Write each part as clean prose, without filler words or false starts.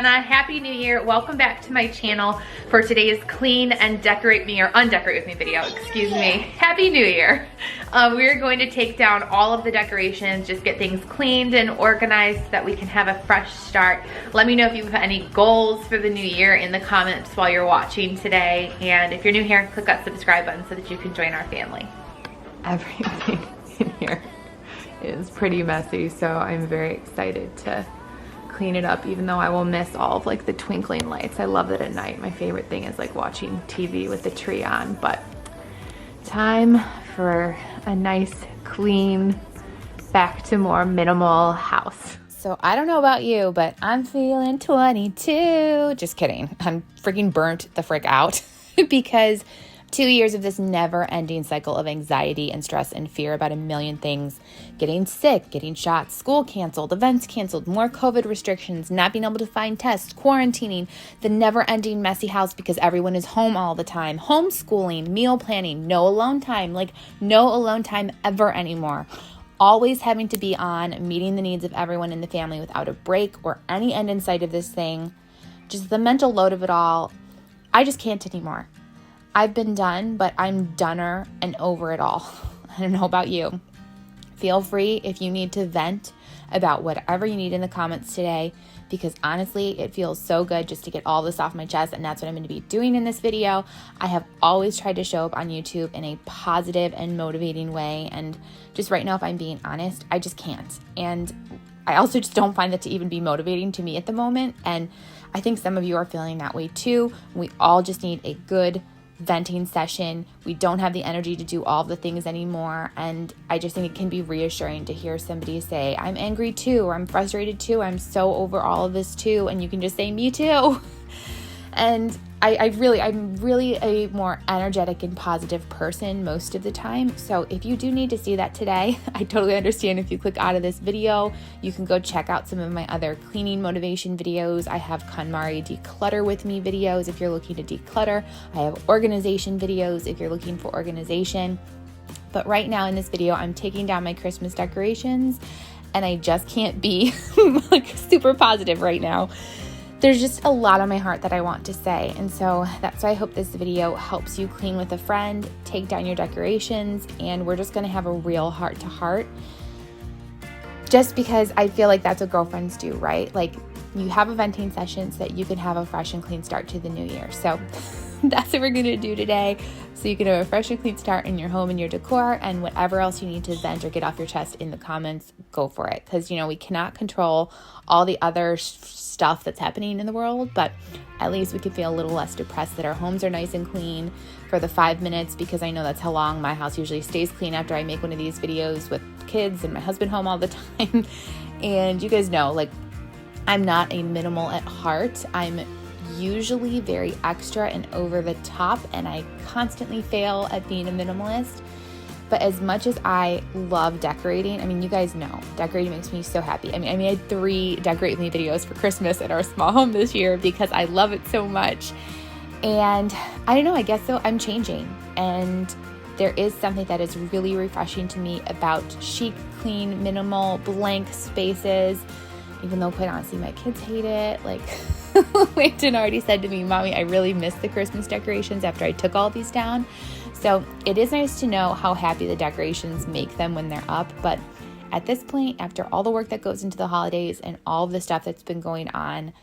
Brianna. Happy New Year. Welcome back to my channel for today's clean and decorate me or undecorate with me video, excuse me. Happy New Year. We're going to take down all of the decorations, just get things cleaned and organized so that we can have a fresh start. Let me know if you have any goals for the new year in the comments while you're watching today. And if you're new here, click that subscribe button so that you can join our family. Everything in here is pretty messy, so I'm very excited to clean it up, even though I will miss all of like the twinkling lights. I love that at night. My favorite thing is like watching TV with the tree on, but time for a nice, clean, back to more minimal house. So I don't know about you, but I'm feeling 22. Just kidding. I'm freaking burnt the frick out because 2 years of this never-ending cycle of anxiety and stress and fear about a million things. Getting sick, getting shots, school canceled, events canceled, more COVID restrictions, not being able to find tests, quarantining, the never-ending messy house because everyone is home all the time, homeschooling, meal planning, no alone time, like no alone time ever anymore. Always having to be on, meeting the needs of everyone in the family without a break or any end in sight of this thing. Just the mental load of it all. I just can't anymore. I've been done, but I'm doner and over it all. I don't know about you. Feel free if you need to vent about whatever you need in the comments today, because honestly, it feels so good just to get all this off my chest, and that's what I'm going to be doing in this video. I have always tried to show up on YouTube in a positive and motivating way, and just right now, if I'm being honest, I just can't. And I also just don't find that to even be motivating to me at the moment, and I think some of you are feeling that way too. We all just need a good venting session. We don't have the energy to do all the things anymore, and I just think it can be reassuring to hear somebody say, I'm angry too, or I'm frustrated too, I'm so over all of this too, and you can just say, me too. And I'm really a more energetic and positive person most of the time. So if you do need to see that today, I totally understand if you click out of this video. You can go check out some of my other cleaning motivation videos. I have KonMari declutter with me videos if you're looking to declutter. I have organization videos if you're looking for organization. But right now in this video, I'm taking down my Christmas decorations, and I just can't be like super positive right now. There's just a lot on my heart that I want to say, and so that's why I hope this video helps you clean with a friend, take down your decorations, and we're just going to have a real heart-to-heart, just because I feel like that's what girlfriends do, right? Like, you have a venting session so that you can have a fresh and clean start to the new year. So that's what we're going to do today, so you can have a fresh and clean start in your home and your decor, and whatever else you need to vent or get off your chest in the comments, go for it. Because, you know, we cannot control all the other stuff that's happening in the world, but at least we can feel a little less depressed that our homes are nice and clean for the 5 minutes, because I know that's how long my house usually stays clean after I make one of these videos with kids and my husband home all the time. And you guys know, like, I'm not a minimal at heart. I'm usually very extra and over the top, and I constantly fail at being a minimalist. But as much as I love decorating, I mean, you guys know, decorating makes me so happy. I mean, I made 3 decorate with me videos for Christmas at our small home this year because I love it so much. And I don't know, I guess so I'm changing. And there is something that is really refreshing to me about chic, clean, minimal, blank spaces, even though quite honestly, my kids hate it. Like, Langton already said to me, Mommy, I really miss the Christmas decorations after I took all these down. So it is nice to know how happy the decorations make them when they're up. But at this point, after all the work that goes into the holidays and all of the stuff that's been going on,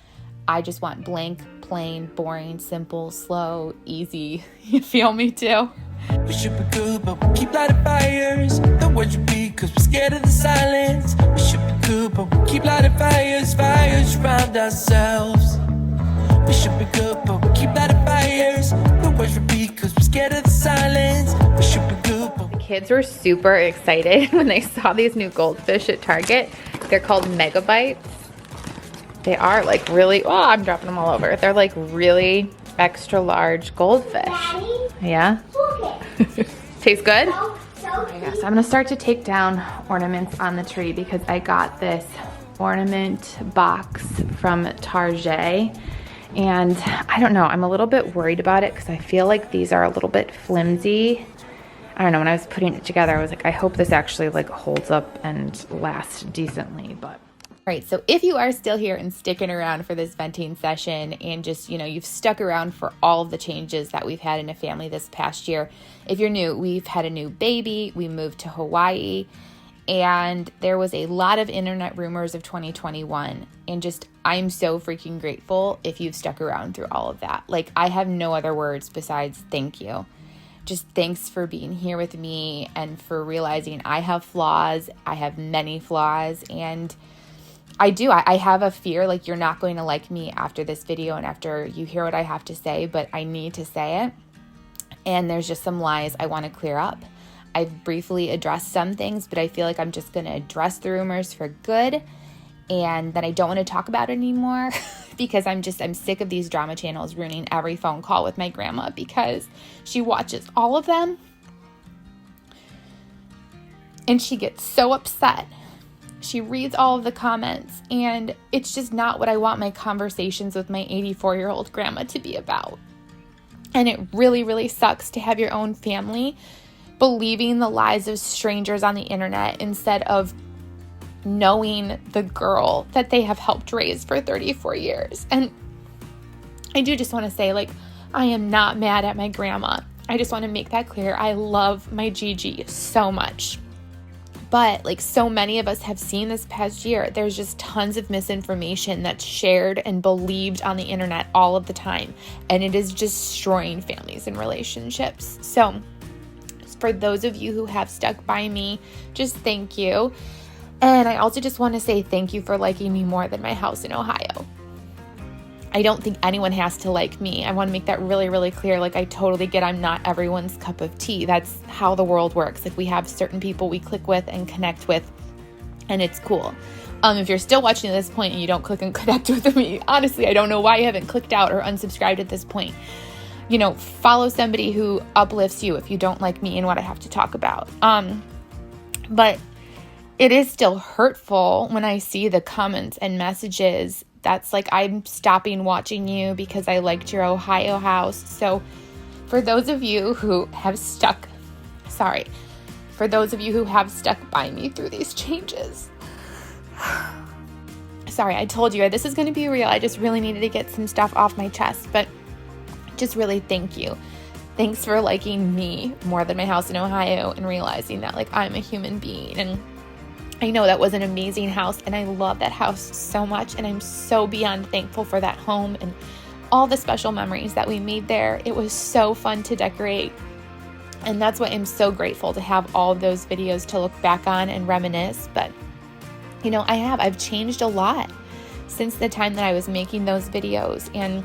I just want blank, plain, boring, simple, slow, easy. You feel me too? We should be good, but we keep lighting fires. The words repeat, cause we're scared of the silence. We should be good, but we keep lighting fires around ourselves. We should be good, but we keep lighting fires. The words repeat, cause we're scared of the silence. We should be good, but the kids were super excited when they saw these new goldfish at Target. They're called megabytes. They are like really, oh, I'm dropping them all over. They're like really extra large goldfish. Daddy? Yeah? Tastes good? So Okay, so I'm gonna start to take down ornaments on the tree because I got this ornament box from Target, and I don't know, I'm a little bit worried about it because I feel like these are a little bit flimsy. I don't know, when I was putting it together, I was like, I hope this actually like holds up and lasts decently, but Right, so if you are still here and sticking around for this venting session and just, you've stuck around for all of the changes that we've had in a family this past year, if you're new, we've had a new baby, we moved to Hawaii, and there was a lot of internet rumors of 2021, and I'm so freaking grateful if you've stuck around through all of that. Like, I have no other words besides thank you. Just thanks for being here with me and for realizing I have flaws, I have many flaws, and I have a fear like you're not going to like me after this video and after you hear what I have to say, but I need to say it. And there's just some lies I want to clear up. I've briefly addressed some things, but I feel like I'm just going to address the rumors for good, and then I don't want to talk about it anymore because I'm sick of these drama channels ruining every phone call with my grandma because she watches all of them and she gets so upset. She reads all of the comments, and it's just not what I want my conversations with my 84-year-old grandma to be about. And it really, really sucks to have your own family believing the lies of strangers on the internet instead of knowing the girl that they have helped raise for 34 years. And I do just want to say, I am not mad at my grandma. I just want to make that clear. I love my Gigi so much. But so many of us have seen this past year, there's just tons of misinformation that's shared and believed on the internet all of the time. And it is destroying families and relationships. So for those of you who have stuck by me, just thank you. And I also just want to say thank you for liking me more than my house in Ohio. I don't think anyone has to like me. I want to make that really, really clear. I totally get I'm not everyone's cup of tea. That's how the world works. We have certain people we click with and connect with, and it's cool. If you're still watching at this point and you don't click and connect with me, honestly, I don't know why you haven't clicked out or unsubscribed at this point. Follow somebody who uplifts you if you don't like me and what I have to talk about. But it is still hurtful when I see the comments and messages that's I'm stopping watching you because I liked your Ohio house. So for those of you who have stuck by me through these changes, sorry, I told you this is going to be real. I just really needed to get some stuff off my chest, but just really thank you. Thanks for liking me more than my house in Ohio and realizing that I'm a human being. And I know that was an amazing house, and I love that house so much, and I'm so beyond thankful for that home and all the special memories that we made there. It was so fun to decorate, and that's why I'm so grateful to have all of those videos to look back on and reminisce. But I've changed a lot since the time that I was making those videos, and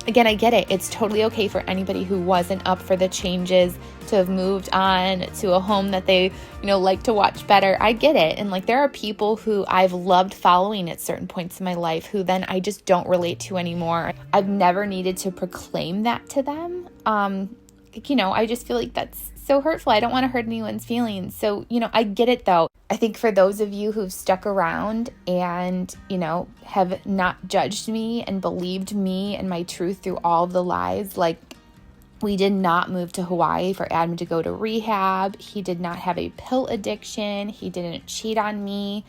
again, I get it. It's totally okay for anybody who wasn't up for the changes to have moved on to a home that they, like to watch better. I get it. And there are people who I've loved following at certain points in my life who then I just don't relate to anymore. I've never needed to proclaim that to them. I just feel like that's so hurtful. I don't want to hurt anyone's feelings. So, I get it though. I think for those of you who've stuck around and, have not judged me and believed me and my truth through all of the lies, we did not move to Hawaii for Adam to go to rehab. He did not have a pill addiction. He didn't cheat on me.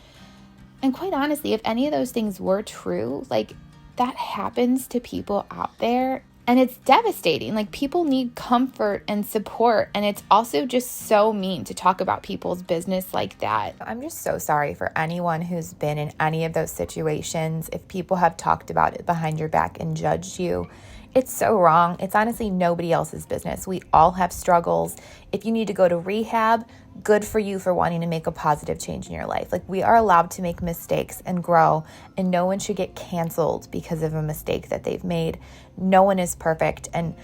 And quite honestly, if any of those things were true, that happens to people out there. And it's devastating. People need comfort and support. And it's also just so mean to talk about people's business like that. I'm just so sorry for anyone who's been in any of those situations. If people have talked about it behind your back and judged you, it's so wrong. It's honestly nobody else's business. We all have struggles. If you need to go to rehab, good for you for wanting to make a positive change in your life. We are allowed to make mistakes and grow, and no one should get canceled because of a mistake that they've made. No one is perfect. And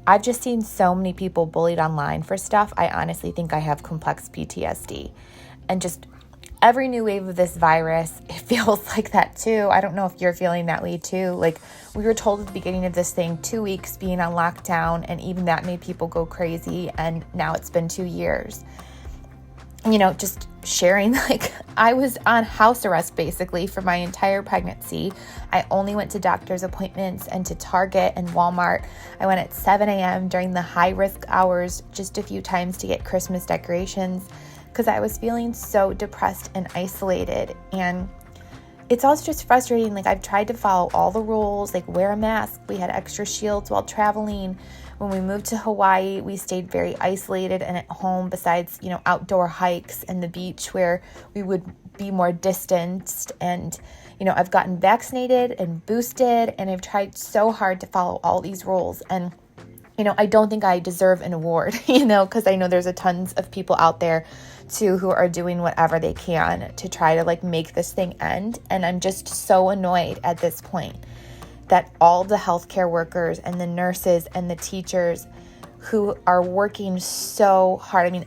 I've just seen so many people bullied online for stuff. I honestly think I have complex PTSD. And just every new wave of this virus, it feels like that too. I don't know if you're feeling that way too. We were told at the beginning of this thing, 2 weeks being on lockdown, and even that made people go crazy. And now it's been 2 years. Just sharing, I was on house arrest basically for my entire pregnancy. I only went to doctor's appointments and to Target and Walmart. I went at 7 a.m. during the high risk hours just a few times to get Christmas decorations because I was feeling so depressed and isolated. And it's also just frustrating. Like, I've tried to follow all the rules, like wear a mask. We had extra shields while traveling. When we moved to Hawaii, we stayed very isolated and at home, besides, outdoor hikes and the beach where we would be more distanced. And, I've gotten vaccinated and boosted, and I've tried so hard to follow all these rules. And, I don't think I deserve an award, because I know there's a tons of people out there too who are doing whatever they can to try to like make this thing end. And I'm just so annoyed at this point that all the healthcare workers and the nurses and the teachers who are working so hard. I mean,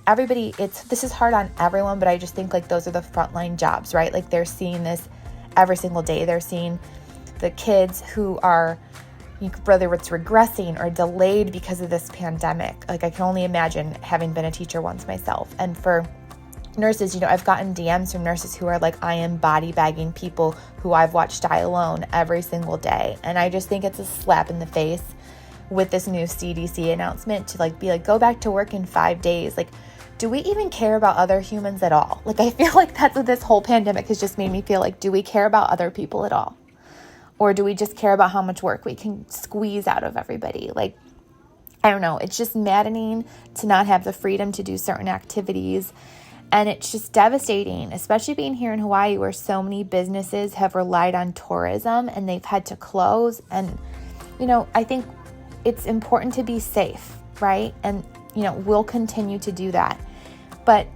this is hard on everyone, but I just think like those are the frontline jobs, right? Like, they're seeing this every single day. They're seeing the kids who are, whether it's regressing or delayed because of this pandemic. Like, I can only imagine, having been a teacher once myself. And for nurses, I've gotten DMs from nurses who are like, I am body bagging people who I've watched die alone every single day. And I just think it's a slap in the face with this new CDC announcement to like be like, go back to work in 5 days. Like, do we even care about other humans at all? Like, I feel like that's what this whole pandemic has just made me feel like. Do we care about other people at all? Or do we just care about how much work we can squeeze out of everybody? Like, I don't know. It's just maddening to not have the freedom to do certain activities. And it's just devastating, especially being here in Hawaii, where so many businesses have relied on tourism and they've had to close. And, I think it's important to be safe, right? And, we'll continue to do that. But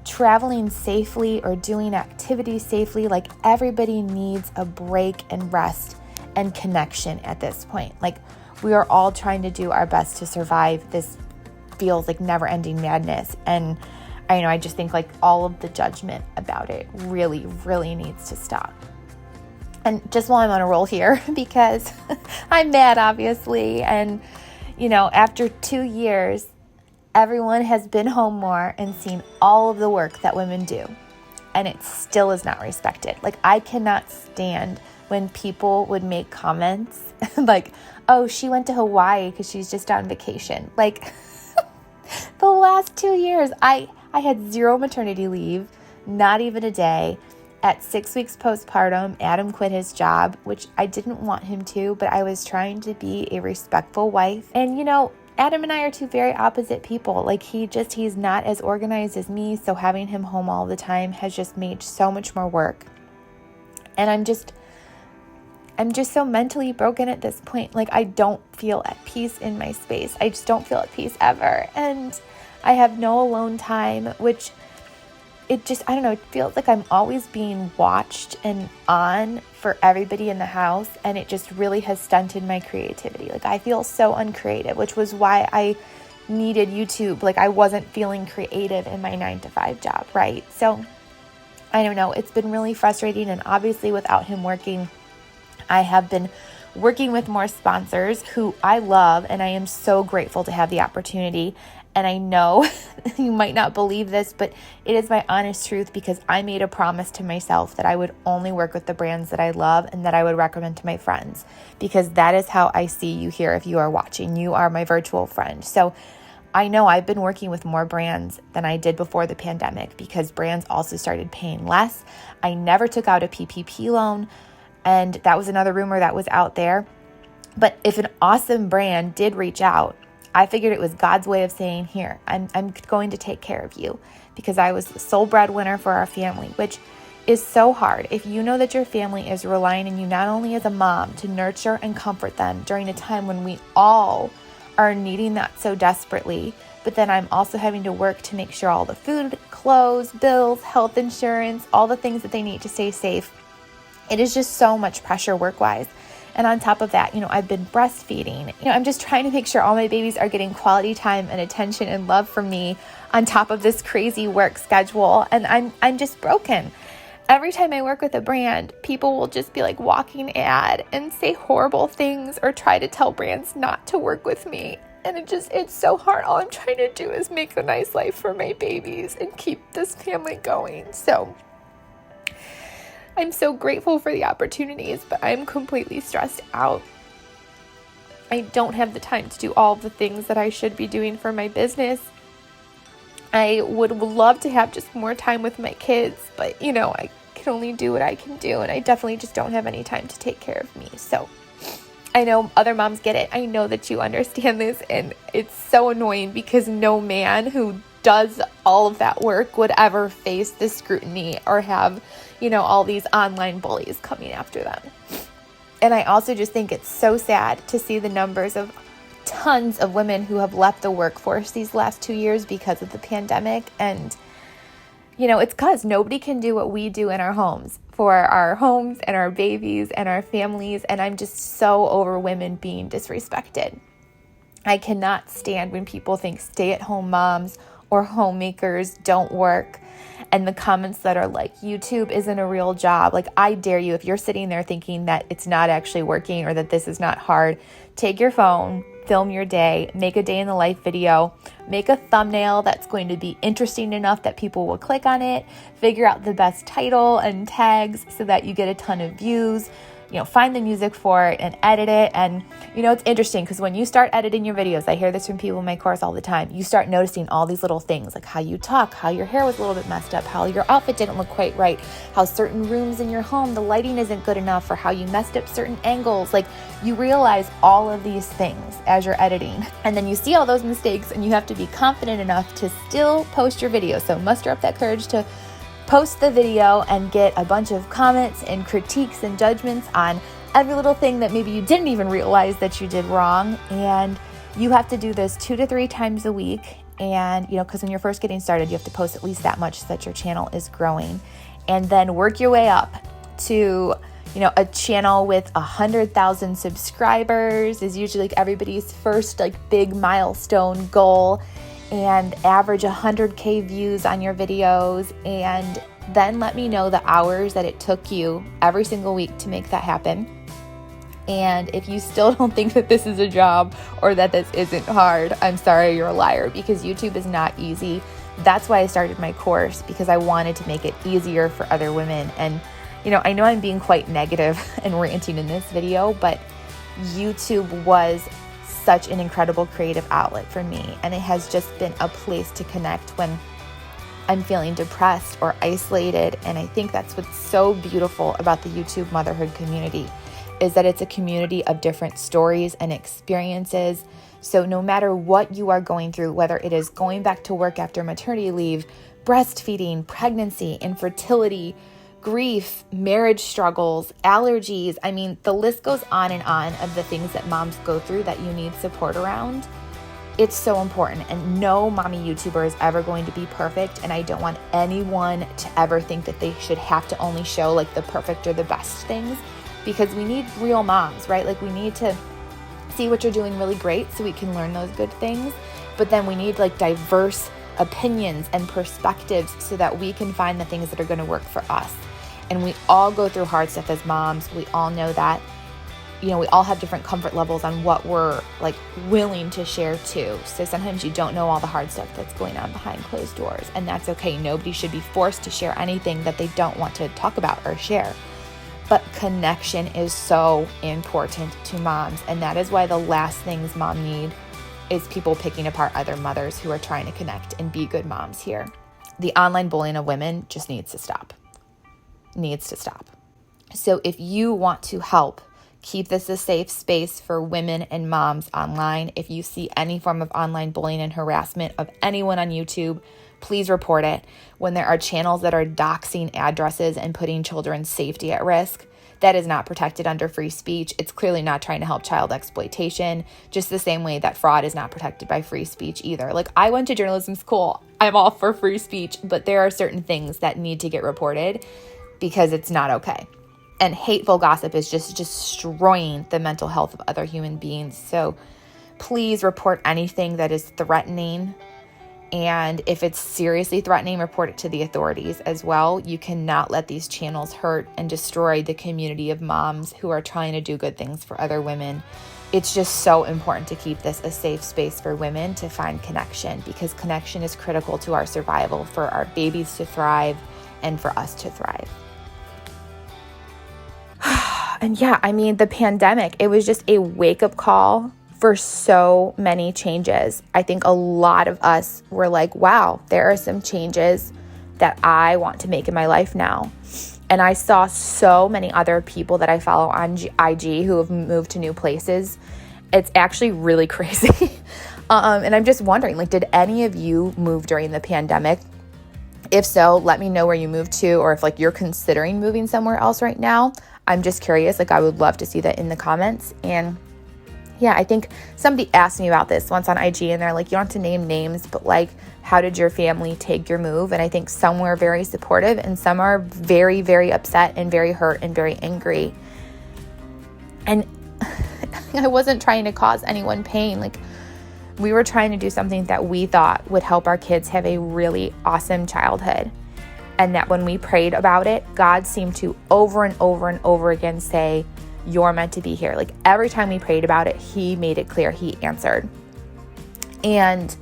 traveling safely or doing activities safely, like, everybody needs a break and rest and connection at this point. Like, we are all trying to do our best to survive this feels like never-ending madness. And I just think like all of the judgment about it really, really needs to stop. And just while I'm on a roll here, because I'm mad, obviously, and after 2 years, everyone has been home more and seen all of the work that women do, and it still is not respected. Like, I cannot stand when people would make comments like, oh, she went to Hawaii because she's just on vacation. Like, the last 2 years, I had 0 maternity leave, not even a day. At 6 weeks postpartum, Adam quit his job, which I didn't want him to, but I was trying to be a respectful wife. And, Adam and I are two very opposite people. Like, he's not as organized as me, so having him home all the time has just made so much more work. And I'm just so mentally broken at this point. Like, I don't feel at peace in my space. I just don't feel at peace ever. And I have no alone time, which I don't know, it feels like I'm always being watched and on for everybody in the house, and it just really has stunted my creativity. Like, I feel so uncreative, which was why I needed YouTube. Like, I wasn't feeling creative in my 9-to-5 job, right? So, I don't know, it's been really frustrating, and obviously without him working, I have been working with more sponsors who I love, and I am so grateful to have the opportunity. And I know you might not believe this, but it is my honest truth, because I made a promise to myself that I would only work with the brands that I love and that I would recommend to my friends, because that is how I see you here. If you are watching, you are my virtual friend. So I know I've been working with more brands than I did before the pandemic, because brands also started paying less. I never took out a PPP loan, and that was another rumor that was out there. But if an awesome brand did reach out, I figured it was God's way of saying, here, I'm going to take care of you, because I was the sole breadwinner for our family, which is so hard. If you know that your family is relying on you not only as a mom to nurture and comfort them during a time when we all are needing that so desperately, but then I'm also having to work to make sure all the food, clothes, bills, health insurance, all the things that they need to stay safe. It is just so much pressure work-wise. And on top of that, I've been breastfeeding. I'm just trying to make sure all my babies are getting quality time and attention and love from me on top of this crazy work schedule. And I'm just broken. Every time I work with a brand, people will just be like walking ad and say horrible things or try to tell brands not to work with me. And it's so hard. All I'm trying to do is make a nice life for my babies and keep this family going. So I'm so grateful for the opportunities, but I'm completely stressed out. I don't have the time to do all the things that I should be doing for my business. I would love to have just more time with my kids, but I can only do what I can do, and I definitely just don't have any time to take care of me. So I know other moms get it. I know that you understand this, and it's so annoying because no man who does all of that work would ever face this scrutiny or have, all these online bullies coming after them. And I also just think it's so sad to see the numbers of tons of women who have left the workforce these last 2 years because of the pandemic. And, it's because nobody can do what we do in our homes for our homes and our babies and our families. And I'm just so over women being disrespected. I cannot stand when people think stay-at-home moms or homemakers don't work. And the comments that are like, YouTube isn't a real job. Like, I dare you, if you're sitting there thinking that it's not actually working or that this is not hard, take your phone, film your day, make a day in the life video, make a thumbnail that's going to be interesting enough that people will click on it, figure out the best title and tags so that you get a ton of views, find the music for it and edit it. And, it's interesting because when you start editing your videos, I hear this from people in my course all the time, you start noticing all these little things, like how you talk, how your hair was a little bit messed up, how your outfit didn't look quite right, how certain rooms in your home, the lighting isn't good enough, or how you messed up certain angles. Like, you realize all of these things as you're editing. And then you see all those mistakes and you have to be confident enough to still post your video. So muster up that courage to post the video and get a bunch of comments and critiques and judgments on every little thing that maybe you didn't even realize that you did wrong. And you have to do this 2 to 3 times a week. And, because when you're first getting started, you have to post at least that much so that your channel is growing. And then work your way up to, a channel with 100,000 subscribers is usually like everybody's first big milestone goal. And average 100K views on your videos, and then let me know the hours that it took you every single week to make that happen. And if you still don't think that this is a job or that this isn't hard, I'm sorry, you're a liar, because YouTube is not easy. That's why I started my course, because I wanted to make it easier for other women. And, I know I'm being quite negative and ranting in this video, but YouTube was such an incredible creative outlet for me, and it has just been a place to connect when I'm feeling depressed or isolated. And I think that's what's so beautiful about the YouTube motherhood community, is that it's a community of different stories and experiences. So no matter what you are going through, whether it is going back to work after maternity leave, breastfeeding, pregnancy, infertility, grief, marriage struggles, allergies. I mean, the list goes on and on of the things that moms go through that you need support around. It's so important. And no mommy YouTuber is ever going to be perfect. And I don't want anyone to ever think that they should have to only show the perfect or the best things, because we need real moms, right? We need to see what you're doing really great so we can learn those good things. But then we need diverse opinions and perspectives so that we can find the things that are going to work for us. And we all go through hard stuff as moms. We all know that. We all have different comfort levels on what we're willing to share too. So sometimes you don't know all the hard stuff that's going on behind closed doors, and that's okay. Nobody should be forced to share anything that they don't want to talk about or share. But connection is so important to moms, and that is why the last things mom need is people picking apart other mothers who are trying to connect and be good moms here. The online bullying of women just needs to stop. So if you want to help keep this a safe space for women and moms online, if you see any form of online bullying and harassment of anyone on YouTube, please report it. When there are channels that are doxing addresses and putting children's safety at risk, that is not protected under free speech. It's clearly not trying to help child exploitation, just the same way that fraud is not protected by free speech either. I went to journalism school. I'm all for free speech, but there are certain things that need to get reported because it's not okay. And hateful gossip is just destroying the mental health of other human beings. So please report anything that is threatening. And if it's seriously threatening, report it to the authorities as well. You cannot let these channels hurt and destroy the community of moms who are trying to do good things for other women. It's just so important to keep this a safe space for women to find connection, because connection is critical to our survival, for our babies to thrive and for us to thrive. And yeah, the pandemic, it was just a wake-up call for so many changes. I think a lot of us were like, wow, there are some changes that I want to make in my life now. And I saw so many other people that I follow on IG who have moved to new places. It's actually really crazy. And I'm just wondering, like, did any of you move during the pandemic? If so, let me know where you moved to, or if like you're considering moving somewhere else right now. I'm just curious. Like, I would love to see that in the comments. And yeah, I think somebody asked me about this once on IG, and they're like, you don't have to name names, but like, how did your family take your move? And I think some were very supportive and some are very, very upset and very hurt and very angry. And I wasn't trying to cause anyone pain. Like, we were trying to do something that we thought would help our kids have a really awesome childhood. And that when we prayed about it, God seemed to over and over and over again say, you're meant to be here. Like, every time we prayed about it, He made it clear, He answered. And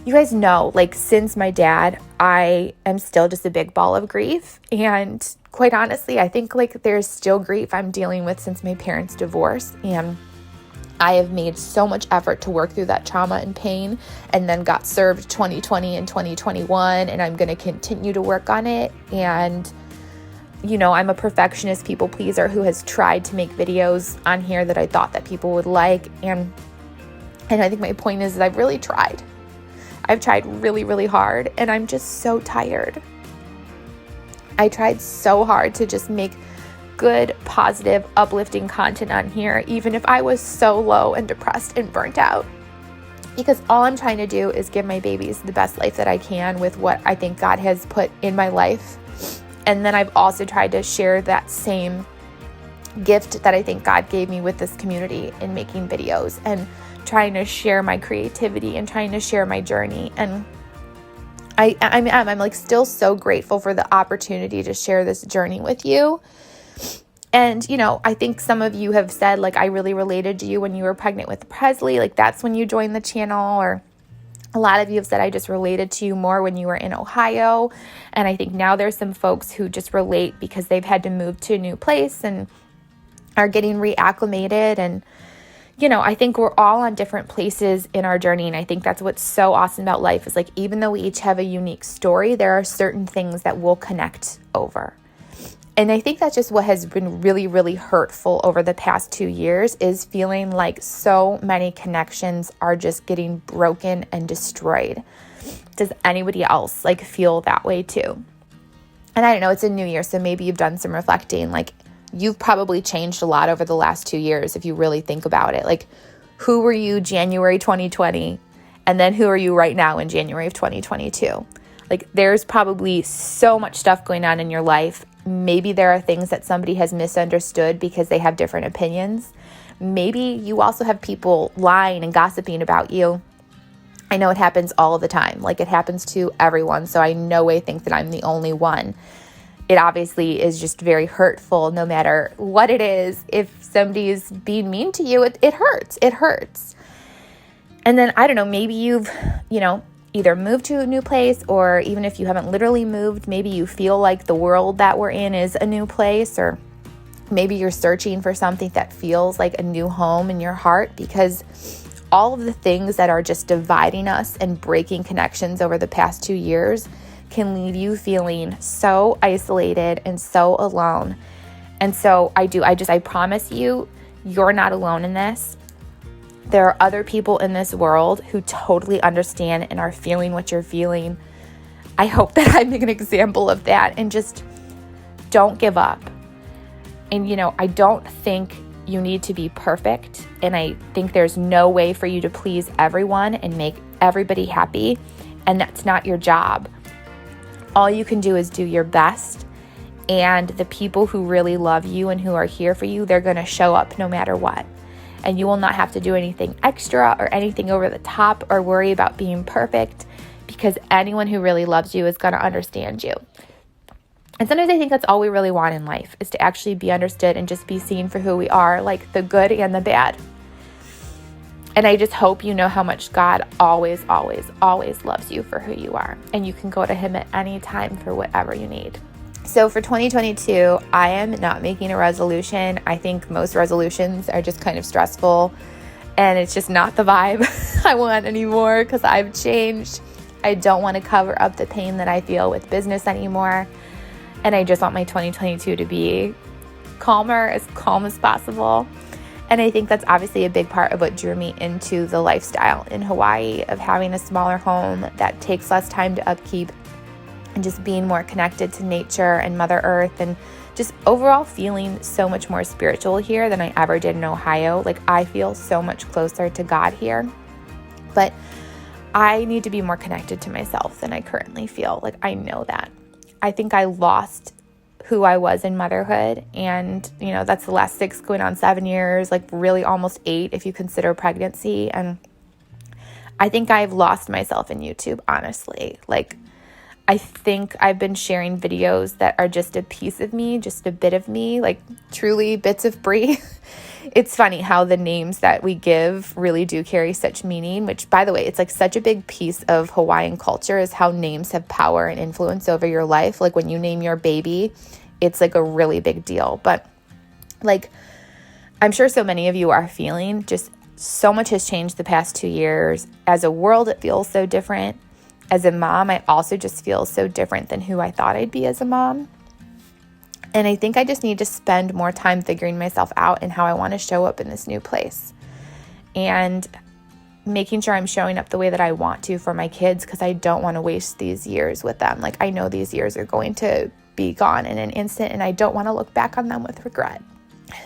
you guys know, like, since my dad, I am still just a big ball of grief. And quite honestly, I think like there's still grief I'm dealing with since my parents' divorce. And I have made so much effort to work through that trauma and pain, and then got served 2020 and 2021, and I'm going to continue to work on it. And, you know, I'm a perfectionist people pleaser who has tried to make videos on here that I thought that people would like. And I think my point is that I've really tried. I've tried really, really hard, and I'm just so tired. I tried so hard to just make good, positive, uplifting content on here, even if I was so low and depressed and burnt out. Because all I'm trying to do is give my babies the best life that I can with what I think God has put in my life. And then I've also tried to share that same gift that I think God gave me with this community in making videos and trying to share my creativity and trying to share my journey. And I'm like still so grateful for the opportunity to share this journey with you. And, you know, I think some of you have said, like, I really related to you when you were pregnant with Presley. Like, that's when you joined the channel. Or a lot of you have said, I just related to you more when you were in Ohio. And I think now there's some folks who just relate because they've had to move to a new place and are getting reacclimated. And, you know, I think we're all on different places in our journey. And I think that's what's so awesome about life is, like, even though we each have a unique story, there are certain things that we'll connect over. And I think that's just what has been really, really hurtful over the past 2 years, is feeling like so many connections are just getting broken and destroyed. Does anybody else like feel that way too? And I don't know, it's a new year, so maybe you've done some reflecting. Like, you've probably changed a lot over the last 2 years if you really think about it. Like, who were you January 2020? And then who are you right now in January of 2022? Like, there's probably so much stuff going on in your life. Maybe there are things that somebody has misunderstood because they have different opinions. Maybe you also have people lying and gossiping about you. I know it happens all the time. Like, it happens to everyone. So I no way think that I'm the only one. It obviously is just very hurtful no matter what it is. If somebody is being mean to you, it hurts. It hurts. And then, I don't know, maybe you've, you know, either moved to a new place, or even if you haven't literally moved, maybe you feel like the world that we're in is a new place, or maybe you're searching for something that feels like a new home in your heart, because all of the things that are just dividing us and breaking connections over the past 2 years can leave you feeling so isolated and so alone. And so I promise you, you're not alone in this. There are other people in this world who totally understand and are feeling what you're feeling. I hope that I'm an example of that, and just don't give up. And, you know, I don't think you need to be perfect, and I think there's no way for you to please everyone and make everybody happy, and that's not your job. All you can do is do your best, and the people who really love you and who are here for you, they're going to show up no matter what. And you will not have to do anything extra or anything over the top or worry about being perfect, because anyone who really loves you is going to understand you. And sometimes I think that's all we really want in life, is to actually be understood and just be seen for who we are, like the good and the bad. And I just hope you know how much God always, always, always loves you for who you are. And you can go to Him at any time for whatever you need. So for 2022, I am not making a resolution. I think most resolutions are just kind of stressful, and it's just not the vibe I want anymore, because I've changed. I don't want to cover up the pain that I feel with business anymore. And I just want my 2022 to be calmer, as calm as possible. And I think that's obviously a big part of what drew me into the lifestyle in Hawaii, of having a smaller home that takes less time to upkeep, and just being more connected to nature and Mother Earth, and just overall feeling so much more spiritual here than I ever did in Ohio. Like, I feel so much closer to God here, but I need to be more connected to myself than I currently feel. Like, I know that. I think I lost who I was in motherhood, and that's the last 6 going on 7 years, like really almost 8 if you consider pregnancy. And I think I've lost myself in YouTube, honestly. Like, I think I've been sharing videos that are just a piece of me, just a bit of me, like truly bits of Brie. It's funny how the names that we give really do carry such meaning, which, by the way, it's like such a big piece of Hawaiian culture, is how names have power and influence over your life. Like, when you name your baby, it's like a really big deal. But like, I'm sure so many of you are feeling, just so much has changed the past 2 years. As a world, it feels so different. As a mom, I also just feel so different than who I thought I'd be as a mom. And I think I just need to spend more time figuring myself out and how I want to show up in this new place, and making sure I'm showing up the way that I want to for my kids, because I don't want to waste these years with them. Like, I know these years are going to be gone in an instant, and I don't want to look back on them with regret.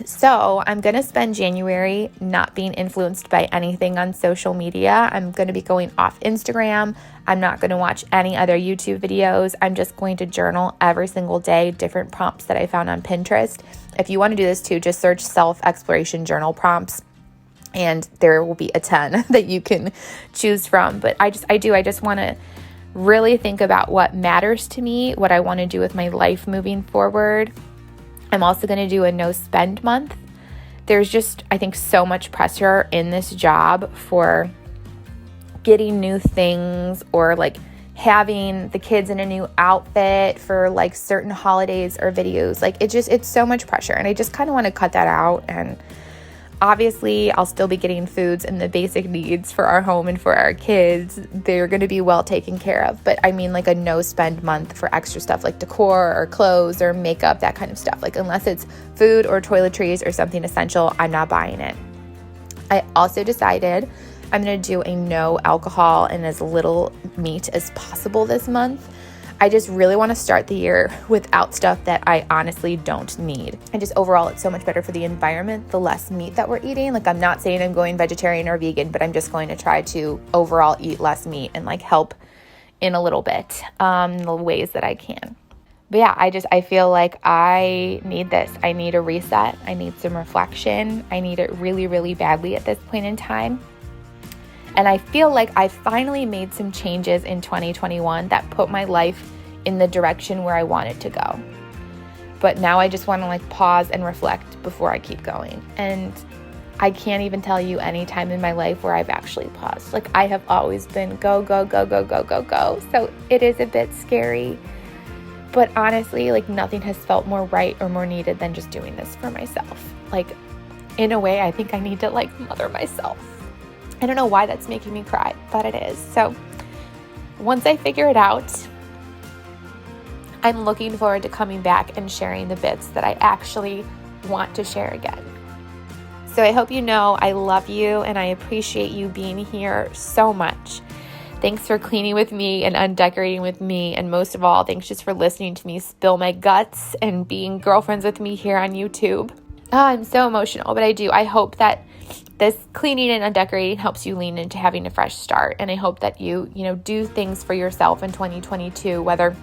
So I'm going to spend January not being influenced by anything on social media. I'm going to be going off Instagram. I'm not going to watch any other YouTube videos. I'm just going to journal every single day, different prompts that I found on Pinterest. If you want to do this too, just search self-exploration journal prompts, and there will be a ton that you can choose from. But I just want to really think about what matters to me, what I want to do with my life moving forward. I'm also going to do a no spend month. There's just, I think, so much pressure in this job for getting new things, or like having the kids in a new outfit for like certain holidays or videos. Like, it's so much pressure, and I just kind of want to cut that out. And obviously, I'll still be getting foods and the basic needs for our home and for our kids. They're going to be well taken care of. But I mean, like, a no spend month for extra stuff like decor or clothes or makeup, that kind of stuff. Like, unless it's food or toiletries or something essential, I'm not buying it. I also decided I'm going to do a no alcohol and as little meat as possible this month. I just really want to start the year without stuff that I honestly don't need. And just overall, it's so much better for the environment, the less meat that we're eating. Like, I'm not saying I'm going vegetarian or vegan, but I'm just going to try to overall eat less meat and like help in a little bit, the ways that I can. But yeah, I feel like I need this. I need a reset. I need some reflection. I need it really, really badly at this point in time. And I feel like I finally made some changes in 2021 that put my life in the direction where I want it to go. But now I just want to like pause and reflect before I keep going. And I can't even tell you any time in my life where I've actually paused. Like, I have always been go, go, go, go, go, go, go. So it is a bit scary. But honestly, like, nothing has felt more right or more needed than just doing this for myself. Like, in a way, I think I need to like mother myself. I don't know why that's making me cry, but it is. So once I figure it out, I'm looking forward to coming back and sharing the bits that I actually want to share again. So I hope you know I love you and I appreciate you being here so much. Thanks for cleaning with me and undecorating with me. And most of all, thanks just for listening to me spill my guts and being girlfriends with me here on YouTube. Oh, I'm so emotional, but I hope that this cleaning and undecorating helps you lean into having a fresh start. And I hope that you do things for yourself in 2022, whether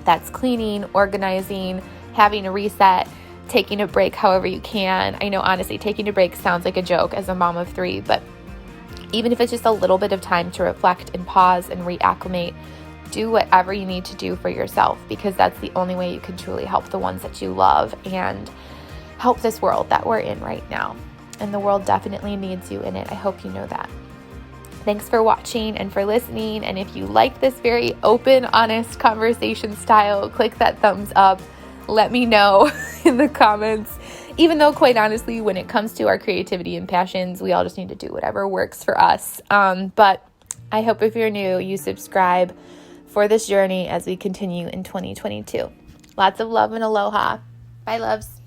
that's cleaning, organizing, having a reset, taking a break however you can. I know, honestly, taking a break sounds like a joke as a mom of 3, but even if it's just a little bit of time to reflect and pause and reacclimate, do whatever you need to do for yourself, because that's the only way you can truly help the ones that you love and help this world that we're in right now. And the world definitely needs you in it. I hope you know that. Thanks for watching and for listening. And if you like this very open, honest conversation style, click that thumbs up. Let me know in the comments. Even though, quite honestly, when it comes to our creativity and passions, we all just need to do whatever works for us. But I hope if you're new, you subscribe for this journey as we continue in 2022. Lots of love and aloha. Bye, loves.